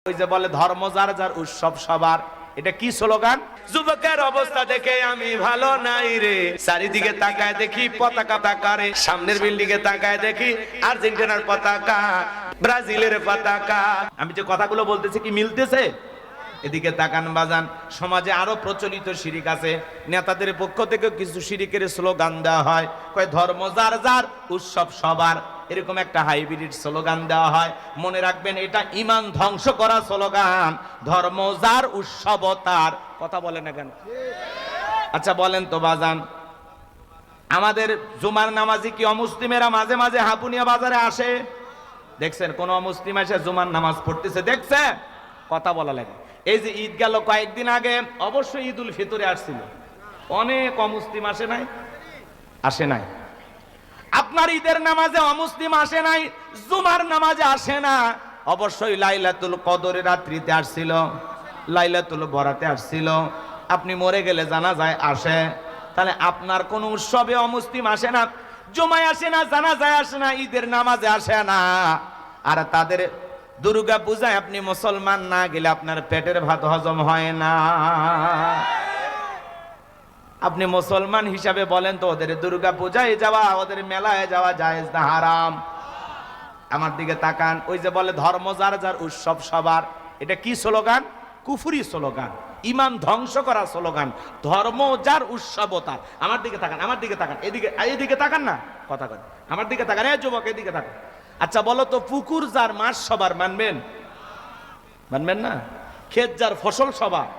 ওই যে বলে ধর্ম যার যার উৎসব সবার, এটা কি স্লোগান? যুবকের অবস্থা দেখে আমি ভালো নাই রে, চারিদিকে তাকায় দেখি পতাকা তাকারে, সামনের বিল্ডিং এ তাকায় দেখি আর্জেন্টিনার পতাকা, ব্রাজিলের পতাকা। আমি যে কথাগুলো বলতেছি কি মিলতেছে? এদিকে তাকান বাজান, সমাজে আরো প্রচলিত শিরিক আছে। নেতাদের পক্ষ থেকে কিছু শিরিকের স্লোগান দেওয়া হয়, কয় ধর্ম যার যার উৎসব সবার, এরকম একটা হাইব্রিড স্লোগান দেওয়া হয়। মনে রাখবেন, এটা ঈমান ধ্বংস করা স্লোগান। ধর্ম যার উৎসব তার। কথা বলে না কেন? আচ্ছা বলেন তো বাজান, আমাদের জুমার নামাজি কি অমুসলিমেরা মাঝে মাঝে হাপুনিয়া বাজারে আসে? দেখছেন কোন অমুসলিম এসে জুমার নামাজ পড়তেছে? দেখছেন? কথা বলা লাগে। এই যে ঈদ গেল কয়েকদিন আগে, অবশ্যই ঈদ উল ফিতরে আসছিল, অনেক অমুসলিম আসে নাই? আসে নাই? আপনার ঈদের নামাজে অমুসলিম আসে নাই, জুমার নামাজে আসে না। অবশ্যই লাইলাতুল কদরের রাত্রিতে আসছিল, লাইলাতুল বরাতে আসছিল। আপনি মরে গেলে জানাজায় আসে। তাহলে আপনার কোন উৎসবে অমুসলিম আসে না, জুমায় আসে না, জানাজায় আসে না, ঈদের নামাজে আসে না। আর তাদের দুর্গা পূজায় আপনি মুসলমান না গেলে আপনার পেটের ভাত হজম হয় না। আপনি মুসলমান হিসাবে বলেন তো, ওদের দুর্গা পূজায় যাওয়া, ওদের মেলায় যাওয়া জায়েজ না হারাম? আমার দিকে তাকান। ওই যে বলে ধর্ম যার যার উৎসব সবার, এটা কি স্লোগান? কুফরি স্লোগান, ঈমান ধ্বংস করা স্লোগান। ধর্ম যার উৎসব তার। আমার দিকে তাকান, আমার দিকে তাকান, এদিকে তাকান না, কথা কয় আমার দিকে তাকান। এই যুবক এদিকে তাকান। আচ্ছা বলো তো, পুকুর যার মাছ সবার, মানবেন? মানবেন না? ক্ষেত যার ফসল সবার,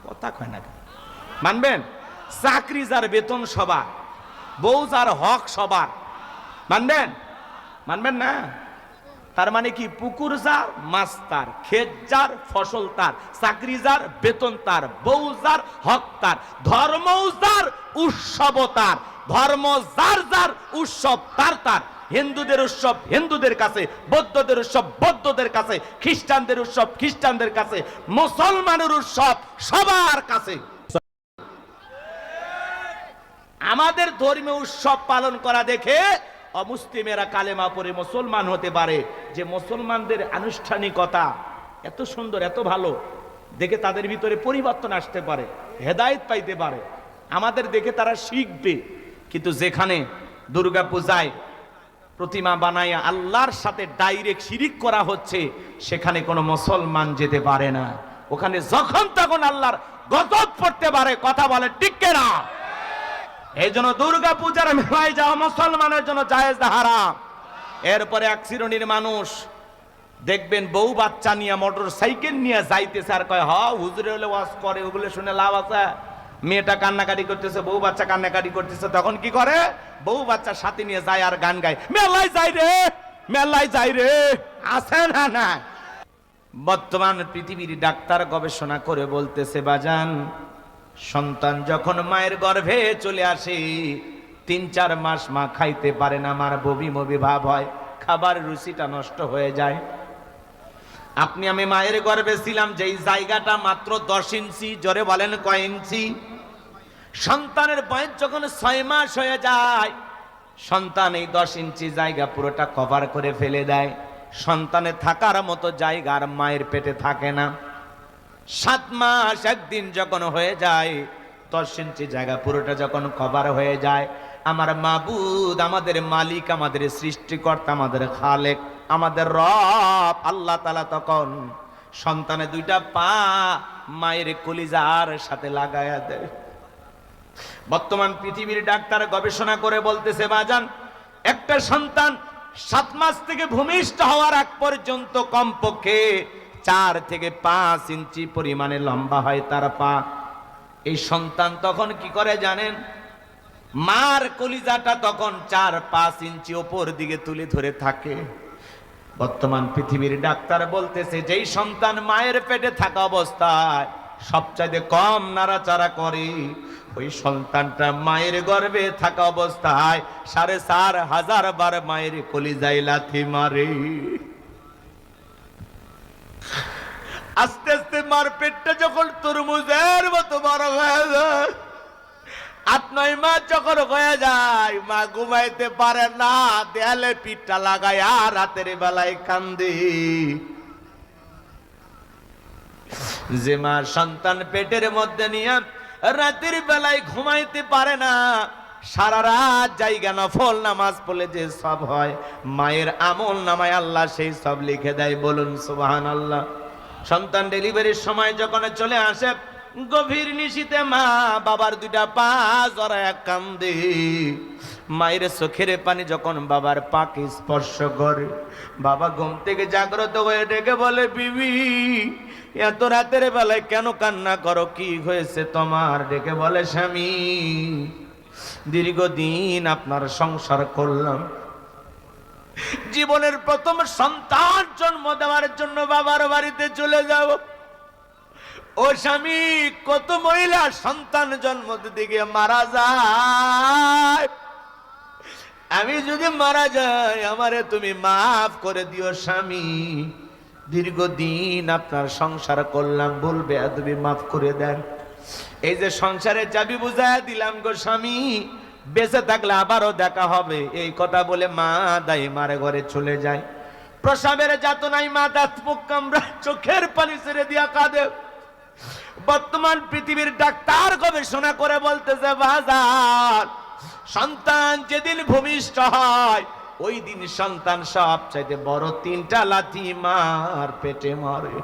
কথা কয় না, মানবেন? চাকরি যার বেতন সবার, বউ যার হক সবার, মানবেন? মানবেন না? তার মানে কি? পুকুর যার মাছ তার, ক্ষেত যার ফসল তার, চাকরি যার বেতন তার, বউ যার হক তার, ধর্ম যার উৎসব তার। ধর্ম যার যার উৎসব তার তার। হিন্দুদের উৎসব হিন্দুদের কাছে, বৌদ্ধদের উৎসব বৌদ্ধদের কাছে, খ্রিস্টানদের উৎসব খ্রিস্টানদের কাছে, মুসলমানের উৎসব সবার কাছে। আমাদের ধর্মীয় উৎসব পালন করা দেখে অমুসলিমেরা কালেমা পড়ে মুসলমান হতে পারে। যে মুসলমানদের আনুষ্ঠানিকতা এত সুন্দর, এত ভালো দেখে তাদের ভিতরে পরিবর্তন আসতে পারে, হেদায়েত পাইতে পারে, আমাদের দেখে তারা শিখবে। কিন্তু যেখানে দুর্গা পূজায় প্রতিমা বানাইয়া আল্লাহর সাথে ডাইরেক্ট শিরিক করা হচ্ছে, সেখানে কোনো মুসলমান যেতে পারে না। ওখানে যখন তখন আল্লাহর গজব পড়তে পারে। কথা বলে ঠিক কিনা? এই জন্য দুর্গা পূজার মেলায় যাওয়া মুসলমানের জন্য জায়েজ না হারাম? এরপরে এক শ্রেণীর মানুষ দেখবেন বউ বাচ্চা নিয়ে মোটর সাইকেল নিয়ে যাইতেছে, আর কয় হুজুরে হলে ওয়াজ করে, ওগুলো শুনে লাভ আছে? মেয়েটা কান্নাকাটি করতেছে, বউ বাচ্চা কান্নাকাটি করতেছে, তখন কি করে? বউ বাচ্চার সাথে নিয়ে যায় আর গান গায়, মেলায় যাই রে, মেলায় যাই রে। আছে না? না। বর্তমান পৃথিবীর ডাক্তার গবেষণা করে বলতেছে বাজান, সন্তান যখন মায়ের গর্ভে চলে আসে, ৩-৪ মাস মা খাইতে পারে না, মার বমি বমি ভাব হয়, খাবার রুচিটা নষ্ট হয়ে যায়। আপনি আমি মায়ের গর্ভে ছিলাম, যেই জায়গাটা মাত্র 10 ইঞ্চি, জোরে বলেন কয় ইঞ্চি? সন্তানের বয়স যখন 6 মাস হয়ে যায়, সন্তান এই 10 ইঞ্চি জায়গা পুরোটা কভার করে ফেলে দেয়। সন্তানের থাকার মতো জায়গা আর মায়ের পেটে থাকে না। 7 মাস একদিন যখন হয়ে যায়, 10 ইঞ্চি জায়গা পুরোটা যখন কভার হয়ে যায়, আমার মাবুদ, আমাদের মালিক, আমাদের সৃষ্টিকর্তা, আমাদের খালেক, আমাদের রব আল্লাহ তাআলা তখন সন্তানের 2টা পা মায়ের কলিজার সাথে লাগায়া দেয়। বর্তমান পৃথিবীর ডাক্তার গবেষণা করে বলতেছে বাজান, একটা সন্তান 7 মাস থেকে ভূমিষ্ঠ হওয়ার আগ পর্যন্ত কমপক্ষে 4 থেকে 5 ইঞ্চি পরিমাণে লম্বা হয় তার পা। এই সন্তান তখন কি করে জানেন? মার কলিজাটা তখন 4-5 ইঞ্চি ওপর দিকে তুলে ধরে থাকে। বর্তমান পৃথিবীর ডাক্তার বলতেছে, যেই সন্তান মায়ের পেটে থাকা অবস্থায় সবচাইতে কম নাড়াচাড়া করে, ওই সন্তানটা মায়ের গর্ভে থাকা অবস্থায় 4,500 বার মায়ের কলিজায় লাথি মারে। আস্তে আস্তে মার পেটটা যখন তরমুজের মতো বড় হয়ে যায়, 8-9 মাস যখন হয়ে যায়, মা ঘুমাইতে পারে না, দেয়ালে পিঠটা লাগায় আর রাতের বেলায় কান্দে। যে মা সন্তান পেটের মধ্যে নিয়ে রাতের বেলায় ঘুমাইতে পারে না, সারা রাত জায়গা নফল নামাজ পড়লে যে সব হয়, মায়ের আমল নামায় আল্লাহ সেই সব লিখে দেয়। বলুন সুবহানাল্লাহ। সন্তান ডেলিভারির সময় যখন চলে আসে, গভীর নিশীতে মা বাবার দুইটা পা জড়ায় কান্দে। মায়ের চোখের পানি যখন বাবার পাকে স্পর্শ করে, বাবা ঘুম থেকে জাগ্রত হয়ে ডেকে বলে, বিবি এত রাতের বেলায় কেন কান্না করো, কি হয়েছে তোমার? ডেকে বলে, স্বামী দীর্ঘদিন আপনার সংসার করলাম, জীবনের প্রথম সন্তান জন্ম দেওয়ার জন্য বাবার বাড়িতে চলে যাব। ও স্বামী, কত মহিলা সন্তান জন্ম দিতে গিয়ে মারা যায়, আমি যদি মারা যাই আমারে তুমি মাফ করে দিও স্বামী, দীর্ঘদিন আপনার সংসার করলাম, বলবে তুমি মাফ করে দেন। এই যে সংসারের চাবি বুঝায় দিলাম গো স্বামী, বেঁচে থাকলে আবারও দেখা হবে, এই কথা বলে মা দাই মারে ঘরে চলে যায়। প্রসবের যাতনায় মা দাঁত মুখ কামড়ায়, চোখের পানি ছেড়ে দিয়া কাঁদে। বর্তমান পৃথিবীর ডাক্তার গবেষণা করে বলতেছে, বাজার সন্তান যেদিন ভূমিষ্ঠ হয় ওই দিন সন্তান সবচাইতে বড় 3টা লাথি মার পেটে মারে।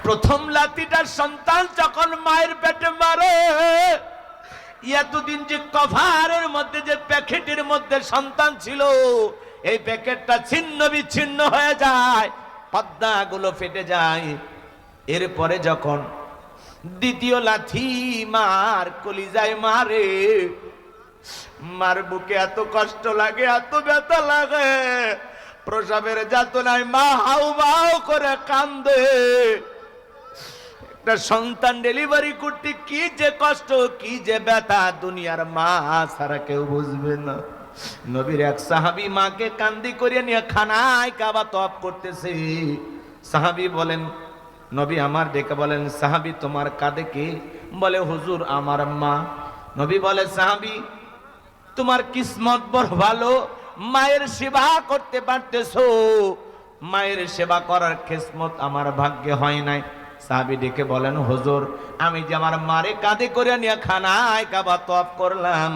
প্রথম লাথিটা সন্তান যখন মায়ের পেটে মারে, এতদিন যে কভারের মধ্যে যে প্যাকেটের মধ্যে সন্তান ছিল, এই প্যাকেটটা ছিন্ন বিচ্ছিন্ন হয়ে যায়, পর্দাগুলো ফেটে যায়। এরপরে যখন দ্বিতীয় লাথি মার কলিজায় মারে, মার বুকে এত কষ্ট লাগে, এত ব্যথা লাগে, প্রসবের যাতনায় মা হাউমাউ করে কান্দে। একটা সন্তান ডেলিভারি করতে কি যে কষ্ট, কি যে ব্যথা, দুনিয়ার মা ছাড়া কেউ বুঝবে না। নবীর এক সাহাবী মাকে কান্দি করিয়ে নিয়ে খানায় কাবা তওয়াফ করতেছে। সাহাবী বলেন, নবী আমার, ডেকে বলেন, সাহাবী তোমার কাঁদে কে? বলে, হুজুর আমার মা। নবী বলে, সাহাবী তোমার কিসমত বড় ভালো, মায়ের সেবা করতে পারতেছো, মায়ের সেবা করার কিসমত আমার ভাগ্যে হয় নাই। সাহাবী ডেকে বলেন, হুজুর আমি যে আমার মারে কাঁধে করে নিয়ে খানায় কাবা তওয়াফ করলাম,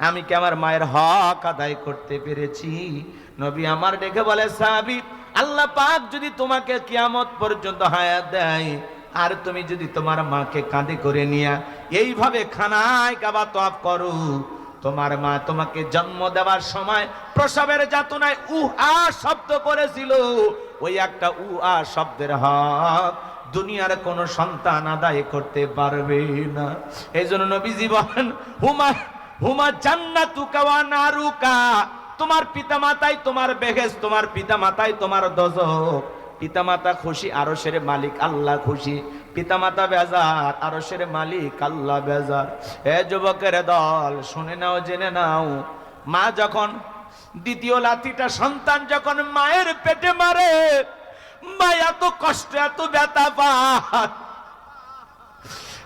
আমি কি আমার মায়ের হক আদায় করতে পেরেছি? নবী আমার ডেকে বলে, সাহাবী আল্লাহ পাক যদি তোমাকে কিয়ামত পর্যন্ত হায়াত দেয়, আর তুমি যদি তোমার মাকে কাঁধে করে নিয়ে এইভাবে খানায় কাবা তওয়াফ করো, তোমার মা তোমাকে জন্ম দেওয়ার সময় প্রসবের যাতনায় উহা শব্দ করেছিল, ওই একটা উহা শব্দের হক দুনিয়ার কোন সন্তান আদায় করতে পারবে না। এই জন্য নবীজি বলেন, হুমা হুমা জান্নাতুকা ওয়া নারুকা, তোমার পিতামাতাই তোমার বেহেশত, তোমার পিতামাতাই তোমার দোজখ। পিতামাতা খুশি, আরশের মালিক আল্লাহ খুশি। পিতামাতা বেজার, আরশের মালিক আল্লাহ বেজার। হে যুবকের দল, শুনে নাও, জেনে নাও, মা যখন দ্বিতীয় লাথিটা সন্তান যখন মায়ের পেটে মারে, মা এত কষ্ট, এত ব্যথা পায়,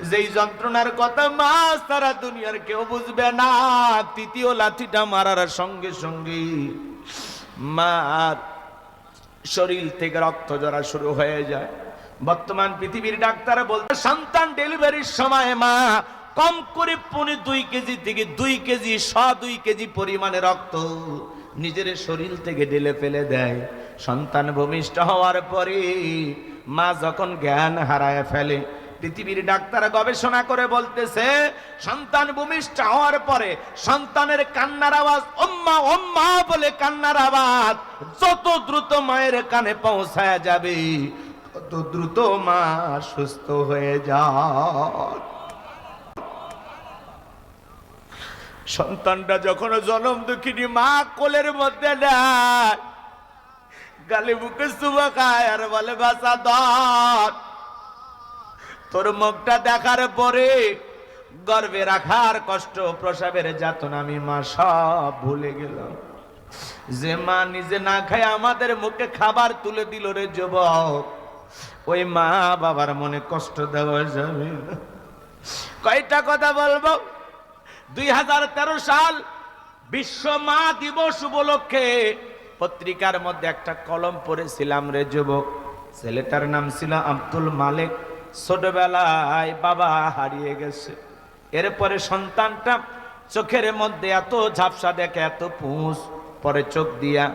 যেই যন্ত্রণার কথা মা সারা দুনিয়ার কেউ বুঝবে না। তৃতীয় লাথিটা মারার সঙ্গে সঙ্গে মার শরীর থেকে রক্ত ঝরা শুরু হয়ে যায়। বর্তমান পৃথিবীর ডাক্তার বলতে, সন্তান ডেলিভারির সময় মা কম করে 2.5 কেজি থেকে 2 কেজি 2 কেজি পরিমাণে রক্ত নিজের শরীর থেকে ঢেলে ফেলে দেয়। সন্তান ভূমিষ্ঠ হওয়ার পরে মা যখন জ্ঞান হারায় ফেলে, পৃথিবীর ডাক্তার গবেষণা করে বলতেছে, সন্তান ভূমিষ্ঠ হওয়ার পরে সন্তানের কান্নার আওয়াজ, ওম্মা ওম্মা বলে কান্নার আওয়াজ যত দ্রুত মায়ের কানে পৌঁছায় যাবে, তত দ্রুত মা সুস্থ হয়ে যায়। সন্তানটা যখন জন্ম দুঃখিনী মা কোলের মধ্যে নেয়, গালে বুকে চুমা খায় আর বলে, বাঁচা ধর, তোর মুখটা দেখার পরে গর্ভে রাখার কষ্ট, প্রসবের যাতনা আমি মা সব ভুলে গেলাম। যে মা নিজে না খায় আমাদের মুখে খাবার তুলে দিল রে যুবক, ওই মা বাবার মনে কষ্ট দেওয়া যাবে না। কয়টা কথা বলবো, 2013 সাল বিশ্ব মা দিবস উপলক্ষে পত্রিকার মধ্যে একটা কলম পড়েছিলাম রে যুবক। ছেলেটার নাম ছিল আব্দুল মালিক। ছোটবেলায় বাবা হারিয়ে গেছে। এরপরে সন্তানটা চোখের মধ্যে এত ঝাপসা দেখে, এত পুঁজ, পরে চোখ দিয়া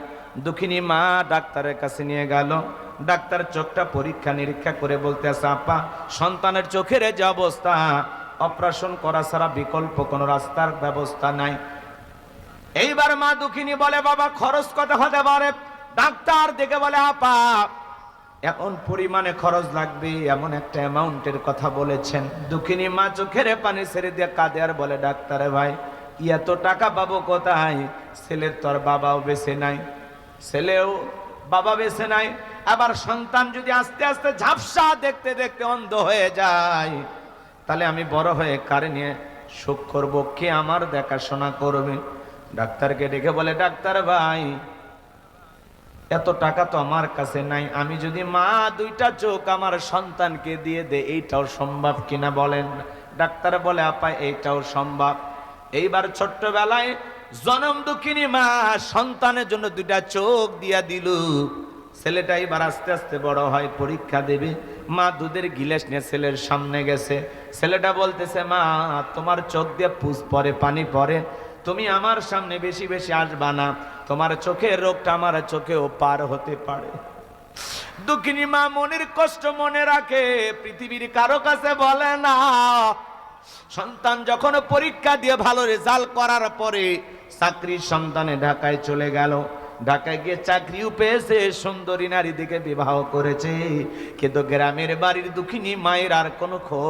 দুঃখিনী মা ডাক্তারের কাছে নিয়ে গেল। ডাক্তার চোখটা পরীক্ষা নিরীক্ষা করে বলতেছে, আপা সন্তানের চোখের যে অবস্থা, অপারেশন করা ছাড়া বিকল্প কোনো রাস্তার ব্যবস্থা নাই। এইবার মা দুঃখিনী বলে, বাবা খরচ কত হতে পারে? ডাক্তার দেখে বলে, আপা এমন পরিমাণে খরচ লাগবে, এমন একটা অ্যামাউন্টের কথা বলেছেন। দুঃখিনী মা চোখের পানি ছেড়ে দিয়ে কাঁদে আর বলে, ডাক্তারে ভাই এত টাকা পাবো কোথায়? ছেলের তোর বাবাও বেঁচে নাই, ছেলেও বাবা বেঁচে নাই, আবার সন্তান যদি আস্তে আস্তে ঝাপসা দেখতে দেখতে অন্ধ হয়ে যায়, তাহলে আমি বড় হয়ে কারে নিয়ে সুখ করব? কে আমার দেখাশোনা করবে? ডাক্তারকে ডেকে বলে, ডাক্তার ভাই এত টাকা তো আমার কাছে নাই, আমি যদি মা দুইটা চোখ আমার সন্তানকে দিয়ে দে, এইটাও সম্ভব কিনা বলেন? ডাক্তার বলে, আপা এইটাও সম্ভব। এইবার ছোট্টবেলায় জনম দুঃখিনী মা সন্তানের জন্য দুইটা চোখ দিয়া দিল। ছেলেটা এবার আস্তে আস্তে বড় হয়, পরীক্ষা দেবে। মা দুধের গিলাস নিয়ে ছেলের সামনে গেছে। ছেলেটা বলতেছে, মা তোমার চোখ দিয়ে পুষ পরে, পানি পরে, তুমি আমার সামনে বেশি বেশি আসবা না, তোমার চোখের রোগটা আমার চোখেও পার হতে পারে। দুঃখিনী মা মনের কষ্ট মনে রাখে, পৃথিবীর কারো কাছে বলে না। সন্তান যখন পরীক্ষা দিয়ে ভালো রেজাল্ট করার পরে চাকরির সন্তানে ঢাকায় চলে গেল। ঢাকায় গিয়ে চাকরিও পেয়েছে, সুন্দরী নারী দিকে বিবাহ করেছে, কিন্তু গ্রামের বাড়ির দুঃখিনী মায়ের আর কোনো খোঁজ